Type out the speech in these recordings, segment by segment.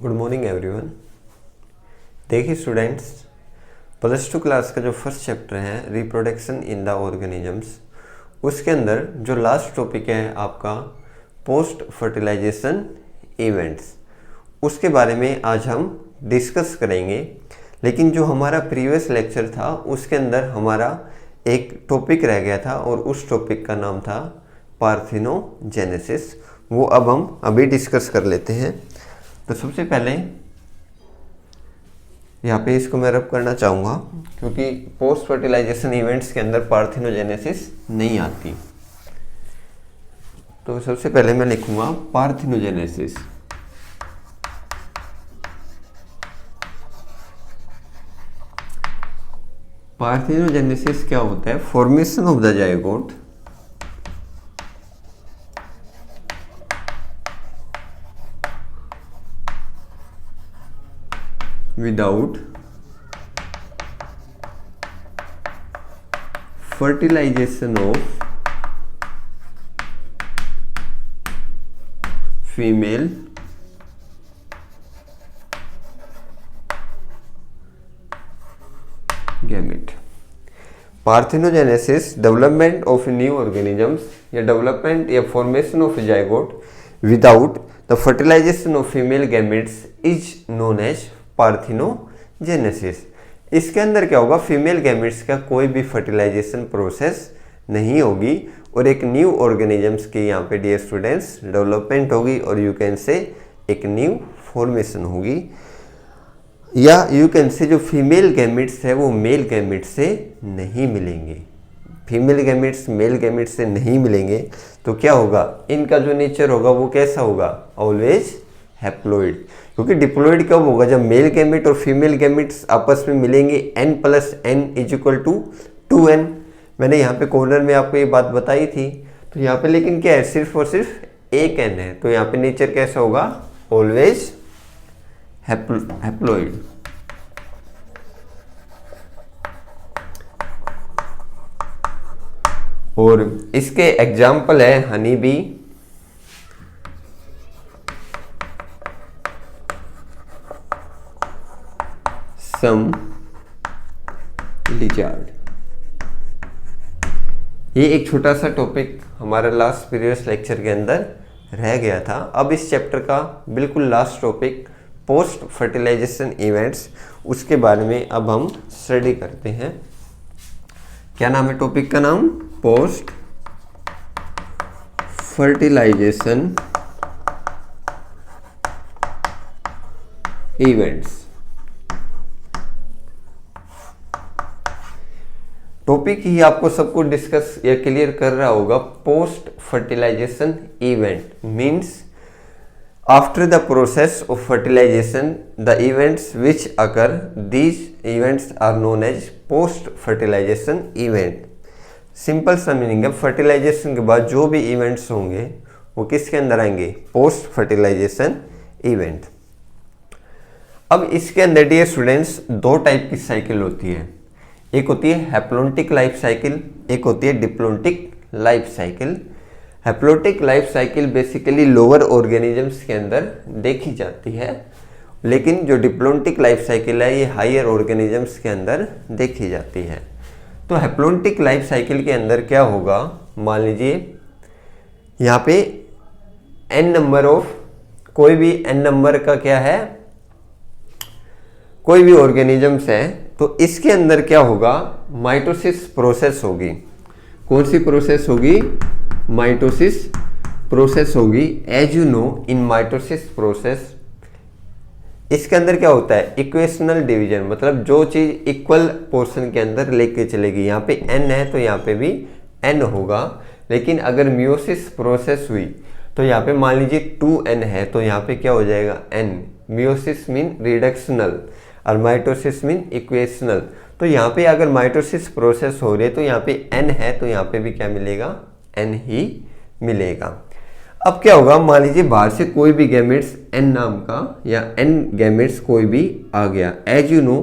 Good morning everyone. देखिए students, +2 class का जो फर्स्ट चैप्टर है रिप्रोडक्शन इन द ऑर्गेनिजम्स, उसके अंदर जो लास्ट टॉपिक है आपका पोस्ट फर्टिलाइजेशन इवेंट्स, उसके बारे में आज हम डिस्कस करेंगे। लेकिन जो हमारा प्रीवियस लेक्चर था उसके अंदर हमारा एक टॉपिक रह गया था और उस टॉपिक का नाम था पार्थिनोजेनेसिस। वो अब हम अभी डिस्कस कर लेते हैं। तो सबसे पहले यहाँ पे इसको मैं रब करना चाहूँगा क्योंकि पोस्ट फर्टिलाइजेशन इवेंट्स के अंदर पार्थिनोजेनेसिस नहीं आती। तो सबसे पहले मैं लिखूँगा पार्थिनोजेनेसिस। पार्थिनोजेनेसिस क्या होता है? Formation of the zygote without fertilization of female gamete। Parthenogenesis development of new organisms या डेवलपमेंट या formation of zygote without the fertilization of female gametes is known as parthenogenesis. इसके अंदर क्या होगा? फीमेल गैमेट्स का कोई भी फर्टिलाइजेशन प्रोसेस नहीं होगी और एक न्यू ऑर्गेनिजम्स की यहाँ पे डियर स्टूडेंट्स डेवलपमेंट होगी और यू कैन से एक न्यू फॉर्मेशन होगी, या यू कैन से जो फीमेल गैमेट्स है वो मेल गैमेट्स से नहीं मिलेंगे। फीमेल गैमेट्स मेल गैमेट्स से नहीं मिलेंगे तो क्या होगा? इनका जो नेचर होगा वो कैसा होगा? Always haploid. क्योंकि डिप्लॉइड कब होगा? जब मेल गैमेट और फीमेल गैमेट्स आपस में मिलेंगे n+n = 2n। मैंने यहाँ पे कॉर्नर में आपको ये बात बताई थी। तो यहाँ पे लेकिन क्या है? सिर्फ और सिर्फ एक n है। तो यहाँ पे नेचर कैसा होगा? Always haploid. और इसके एग्जाम्पल है हनी बी, सम लिजार्ड। ये एक छोटा सा टॉपिक हमारा लास्ट प्रीवियस लेक्चर के अंदर रह गया था। अब इस चैप्टर का बिल्कुल last topic post fertilization events, उसके बारे में अब हम स्टडी करते हैं। क्या नाम है टॉपिक का नाम? Post fertilization events. टॉपिक ही आपको सबको डिस्कस या क्लियर कर रहा होगा। Post fertilization event means after the process of fertilization the events which occur, these events are known as post fertilization event. Simple सा मीनिंग है, फर्टिलाइजेशन के बाद जो भी इवेंट्स होंगे वो किसके अंदर आएंगे? Post fertilization event. अब इसके अंदर डियर स्टूडेंट्स दो टाइप की साइकिल होती है। एक होती है हैप्लॉन्टिक लाइफ साइकिल, एक होती है diplontic life cycle. Haplontic life cycle basically lower organisms के अंदर देखी जाती है, लेकिन जो डिप्लॉन्टिक लाइफ साइकिल है ये हायर ऑर्गेनिजम्स के अंदर देखी जाती है। तो हैप्लॉन्टिक लाइफ साइकिल के अंदर क्या होगा? मान लीजिए यहाँ पे n नंबर ऑफ, कोई भी n नंबर का क्या है, कोई भी ऑर्गेनिजम्स है, तो इसके अंदर क्या होगा? माइटोसिस प्रोसेस होगी। कौन सी प्रोसेस होगी? माइटोसिस प्रोसेस होगी। As you know in mitosis process इसके अंदर क्या होता है? इक्वेशनल डिवीजन, मतलब जो चीज इक्वल पोर्शन के अंदर लेके चलेगी। यहाँ पे n है तो यहाँ पे भी n होगा। लेकिन अगर मियोसिस प्रोसेस हुई तो यहाँ पे मान लीजिए 2n है तो यहाँ पे क्या हो जाएगा? n। मियोसिस मीन रिडक्शनल और माइटोसिस मीन इक्वेशनल। तो यहाँ पे अगर माइटोसिस प्रोसेस हो रही है तो यहाँ पे n है तो यहाँ पे भी क्या मिलेगा? n ही मिलेगा। अब क्या होगा? मान लीजिए बाहर से कोई भी गैमेट्स n नाम का या n गैमेट्स कोई भी आ गया। एज यू नो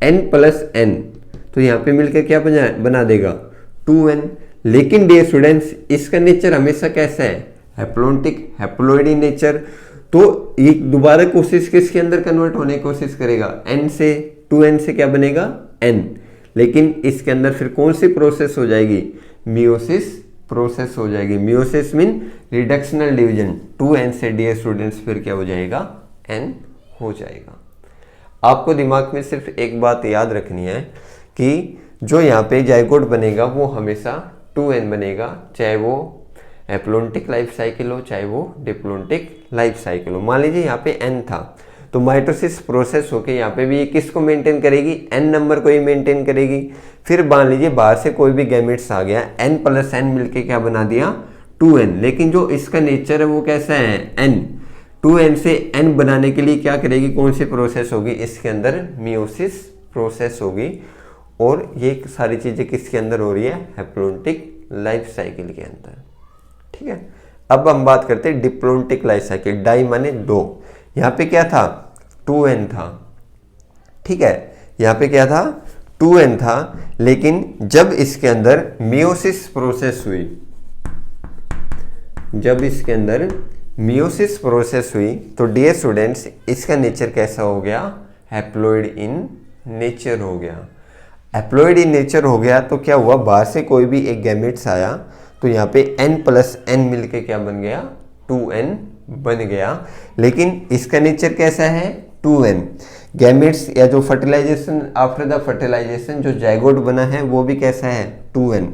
n+n, तो यहाँ पे मिलकर क्या बना देगा? 2n। लेकिन डियर स्टूडेंट्स इसका नेचर हमेशा कैसा है? Haplontic, haploid in nature. तो ये दोबारा कोशिश किसके अंदर कन्वर्ट होने की कोशिश करेगा, n से, 2n से क्या बनेगा n, लेकिन इसके अंदर फिर कौन सी प्रोसेस हो जाएगी, मियोसिस प्रोसेस हो जाएगी। Meiosis mean reductional division, 2n से डियर स्टूडेंट्स फिर क्या हो जाएगा, n हो जाएगा। आपको दिमाग में सिर्फ एक बात याद रखनी है कि जो यहाँ पे जाइगोट बनेगा वो हमेशा 2n बनेगा, चाहे वो एप्लोन्टिक लाइफ साइकिल हो चाहे वो डिप्लोन्टिक लाइफ साइकिल हो। मान लीजिए यहाँ पे n था तो माइटोसिस प्रोसेस होके यहाँ पे भी ये किसको मेंटेन करेगी, n नंबर को ही मेंटेन करेगी। फिर मान लीजिए बाहर से कोई भी गैमेट्स आ गया, n प्लस n मिलके क्या बना दिया 2n, लेकिन जो इसका नेचर है वो कैसा है n, 2n से n बनाने के लिए क्या करेगी, कौन सी प्रोसेस होगी, इसके अंदर मियोसिस प्रोसेस होगी। और ये सारी चीजें किसके अंदर हो रही है, हैप्लोन्टिक लाइफ साइकिल के अंदर। ठीक है, अब हम बात करते हैं डिप्लोन्टिक लाइफ साइकिल। डाई माने 2, यहाँ पे क्या था 2n था, ठीक है, यहाँ पे क्या था 2n था, लेकिन जब इसके अंदर मियोसिस प्रोसेस हुई, जब इसके अंदर मियोसिस प्रोसेस हुई तो डियर स्टूडेंट्स इसका नेचर कैसा हो गया, हैप्लॉइड इन नेचर हो गया। हैप्लॉइड इन नेचर हो गया तो क्या हुआ, बाहर से कोई भी एक गैमेट्स आया तो यहाँ पे n प्लस n मिलके क्या बन गया, 2n बन गया। लेकिन इसका नेचर कैसा है 2n। गैमेट्स या जो फर्टिलाइजेशन, आफ्टर द फर्टिलाइजेशन जो जाइगोट बना है वो भी कैसा है 2n।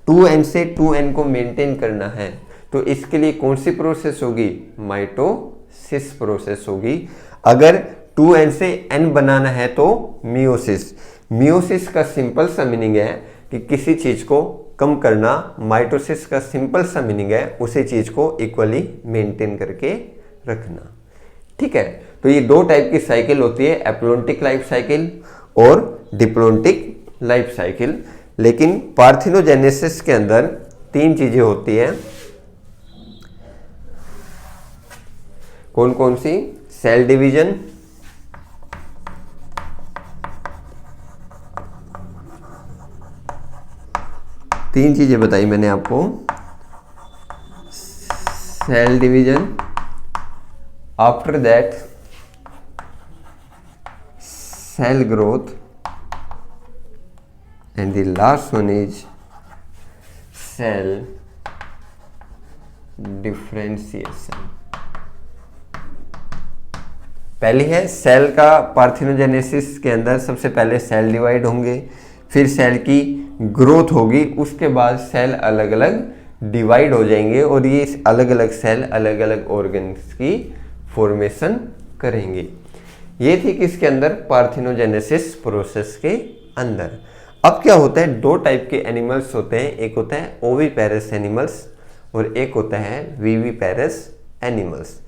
2n से 2n को मेंटेन करना है तो इसके लिए कौन सी प्रोसेस होगी, माइटोसिस प्रोसेस होगी। अगर 2n से n बनाना है तो मियोसिस। मियोसिस का सिंपल सा मीनिंग है कि किसी चीज को कम करना, माइटोसिस का सिंपल सा मीनिंग है उसी चीज को इक्वली मेंटेन करके रखना। ठीक है, तो ये दो टाइप की साइकिल होती है, एप्लोन्टिक लाइफ साइकिल और डिप्लोन्टिक लाइफ साइकिल। लेकिन पार्थिनोजेनेसिस के अंदर 3 चीजें होती हैं, कौन कौन सी, सेल डिवीजन, तीन चीजें बताई मैंने आपको, cell division, after that cell growth and the last one is cell differentiation. पहली है सेल का पार्थिनोजेनेसिस के अंदर सबसे पहले सेल डिवाइड होंगे, फिर सेल की ग्रोथ होगी, उसके बाद सेल अलग अलग डिवाइड हो जाएंगे और ये अलग अलग सेल अलग अलग ऑर्गन्स की फॉर्मेशन करेंगे। ये थी किसके अंदर, पार्थिनोजेनेसिस प्रोसेस के अंदर। अब क्या होता है, 2 टाइप के एनिमल्स होते हैं, एक होता है ओविपेरस एनिमल्स और एक होता है विविपेरस एनिमल्स।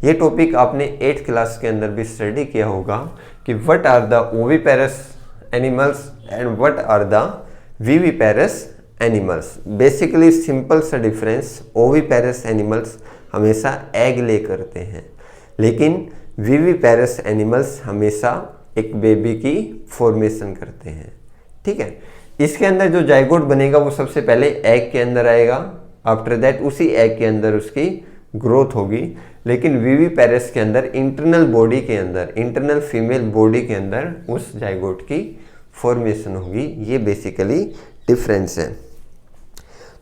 ये टॉपिक आपने 8th क्लास के अंदर भी स्टडी किया होगा कि what are the oviparous animals and what are the viviparous animals. Basically simple सा डिफरेंस, ओविपेरस एनिमल्स हमेशा एग ले करते हैं, लेकिन विविपेरस एनिमल्स हमेशा एक बेबी की फॉर्मेशन करते हैं। ठीक है, इसके अंदर जो जाइगोट बनेगा वो सबसे पहले एग के अंदर आएगा, आफ्टर दैट उसी एग के अंदर उसकी ग्रोथ होगी। लेकिन विविपेरस के अंदर इंटरनल बॉडी के अंदर, इंटरनल फीमेल बॉडी के अंदर उस जाइगोट की फॉर्मेशन होगी। ये बेसिकली डिफरेंस है।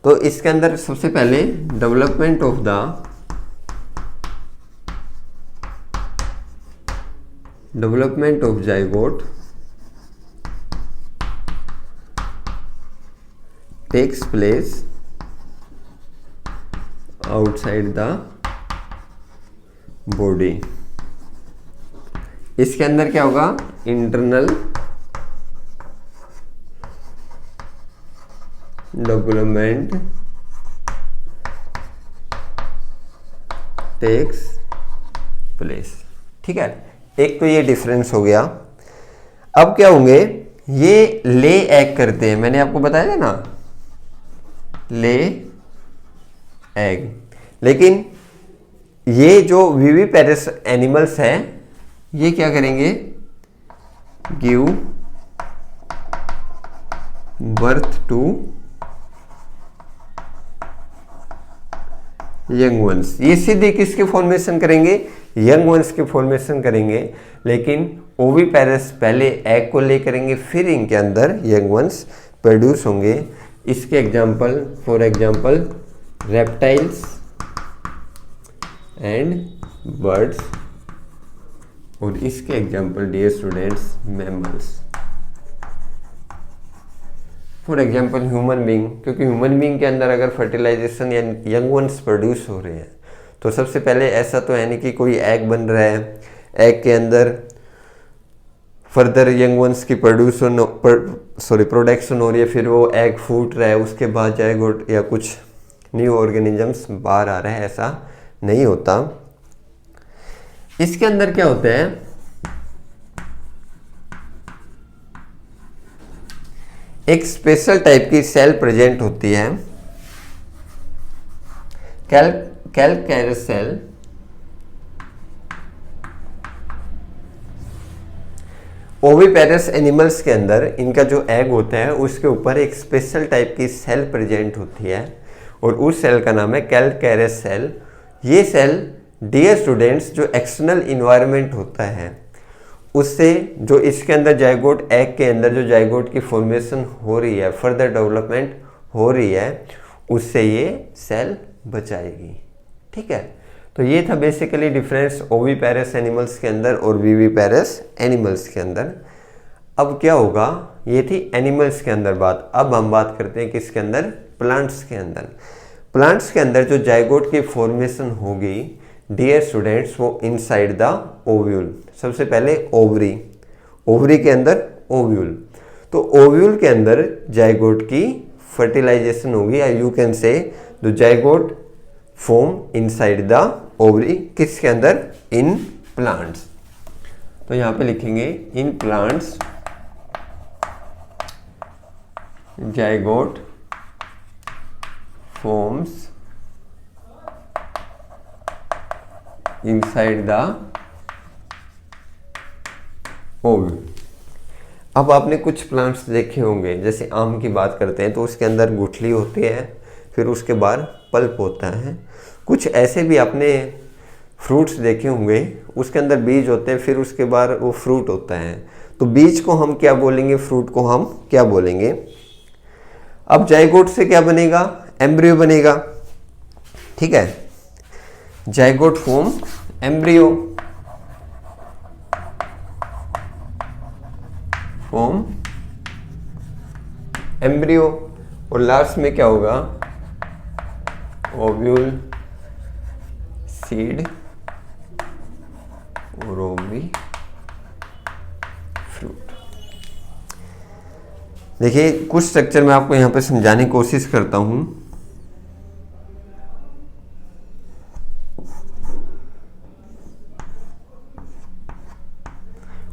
तो इसके अंदर सबसे पहले development of zygote takes place outside the body. इसके अंदर क्या होगा, इंटरनल डेवलपमेंट टेक्स प्लेस। ठीक है, एक तो ये डिफरेंस हो गया। अब क्या होंगे, ये ले एग करते हैं, मैंने आपको बताया था ना, ले एग। लेकिन ये जो विविपेरस एनिमल्स हैं ये क्या करेंगे, give birth to young ones. ये सीधे किसके फॉर्मेशन करेंगे, यंग वंस की फॉर्मेशन करेंगे, लेकिन ओविपेरस पहले एग को ले करेंगे, फिर इनके अंदर यंग वंस प्रोड्यूस होंगे। इसके example, for example reptiles and birds, और इसके example dear students mammals. For example human being, क्योंकि ह्यूमन बीइंग के अंदर अगर फर्टिलाइजेशन या यंग वंस प्रोड्यूस हो रहे हैं तो सबसे पहले ऐसा तो है नहीं कि कोई एग बन रहा है, एग के अंदर फर्दर यंग वंस की प्रोडक्शन हो रही है, फिर वो एग फूट रहा है, उसके बाद जायगोट या कुछ न्यू ऑर्गेनिजम्स बाहर आ रहा है, ऐसा नहीं होता। इसके अंदर क्या होता है, एक स्पेशल टाइप की सेल प्रेजेंट होती है, कैलकैरस सेल। ओविपेरस एनिमल्स के अंदर इनका जो एग होता है उसके ऊपर एक स्पेशल टाइप की सेल प्रेजेंट होती है, और उस सेल का नाम है कैलकैरस सेल। ये सेल डियर स्टूडेंट्स जो एक्सटर्नल इन्वायरमेंट होता है उससे, जो इसके अंदर जाइगोट, एग के अंदर जो जाइगोट की फॉर्मेशन हो रही है, फर्दर डेवलपमेंट हो रही है, उससे ये सेल बचाएगी। ठीक है, तो ये था बेसिकली डिफरेंस ओविपेरस एनिमल्स के अंदर और विविपेरस एनिमल्स के अंदर। अब क्या होगा, ये थी एनिमल्स के अंदर बात। अब हम बात करते हैं किसके अंदर, प्लांट्स के अंदर। प्लांट्स के अंदर जो जाइगोट की फॉर्मेशन होगी डियर स्टूडेंट्स, वो इनसाइड द ओव्यूल। सबसे पहले ओवरी, ओवरी के अंदर ओव्यूल, तो ओव्यूल के अंदर जाइगोट की फर्टिलाइजेशन होगी, या you can say the zygote form inside the ovary, किसके अंदर, इन प्लांट्स। तो यहां पे लिखेंगे in plants zygote forms inside the ovule. अब आपने कुछ प्लांट्स देखे होंगे, जैसे आम की बात करते हैं तो उसके अंदर गुठली होती है, फिर उसके बाद पल्प होता है। कुछ ऐसे भी आपने फ्रूट्स देखे होंगे, उसके अंदर बीज होते हैं, फिर उसके बाद वो फ्रूट होता है। तो बीज को हम क्या बोलेंगे, फ्रूट को हम क्या बोलेंगे। अब जाइगोट से क्या बनेगा, एम्ब्रियो बनेगा। ठीक है, zygote form embryo, form embryo, और लास्ट में क्या होगा, ओव्यूल, सीड और ओवरी, फ्रूट। देखिए कुछ स्ट्रक्चर मैं आपको यहां पे समझाने की कोशिश करता हूं।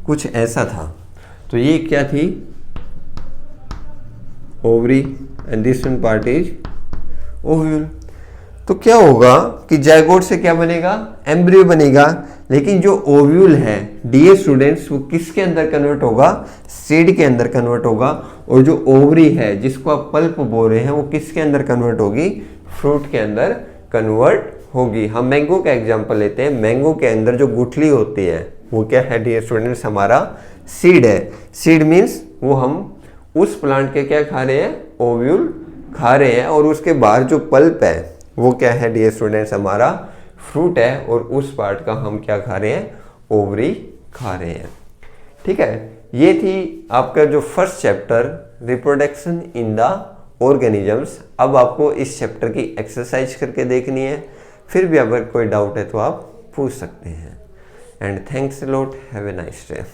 कुछ ऐसा था, तो ये क्या थी, ovary, and this one part is ovule. तो क्या होगा कि जाइगोट से क्या बनेगा, एम्ब्रियो बनेगा, लेकिन जो ओव्यूल है डियर स्टूडेंट्स वो किसके अंदर कन्वर्ट होगा, सीड के अंदर कन्वर्ट होगा, और जो ओवरी है जिसको आप पल्प बोल रहे हैं वो किसके अंदर कन्वर्ट होगी, फ्रूट के अंदर कन्वर्ट होगी। हम मैंगो का एग्जांपल लेते हैं, मैंगो के अंदर जो गुठली होती है वो क्या है डियर स्टूडेंट्स, हमारा सीड है। सीड मीन्स वो हम उस प्लांट के क्या खा रहे हैं, ओव्यूल खा रहे हैं, और उसके बाहर जो पल्प है वो क्या है डियर स्टूडेंट्स, हमारा फ्रूट है, और उस पार्ट का हम क्या खा रहे हैं, ओवरी खा रहे हैं। ठीक है, ये थी आपका जो first chapter, reproduction in the organisms. अब आपको इस चैप्टर की एक्सरसाइज करके देखनी है, फिर भी अगर कोई डाउट है तो आप पूछ सकते हैं। And thanks a lot, have a nice day.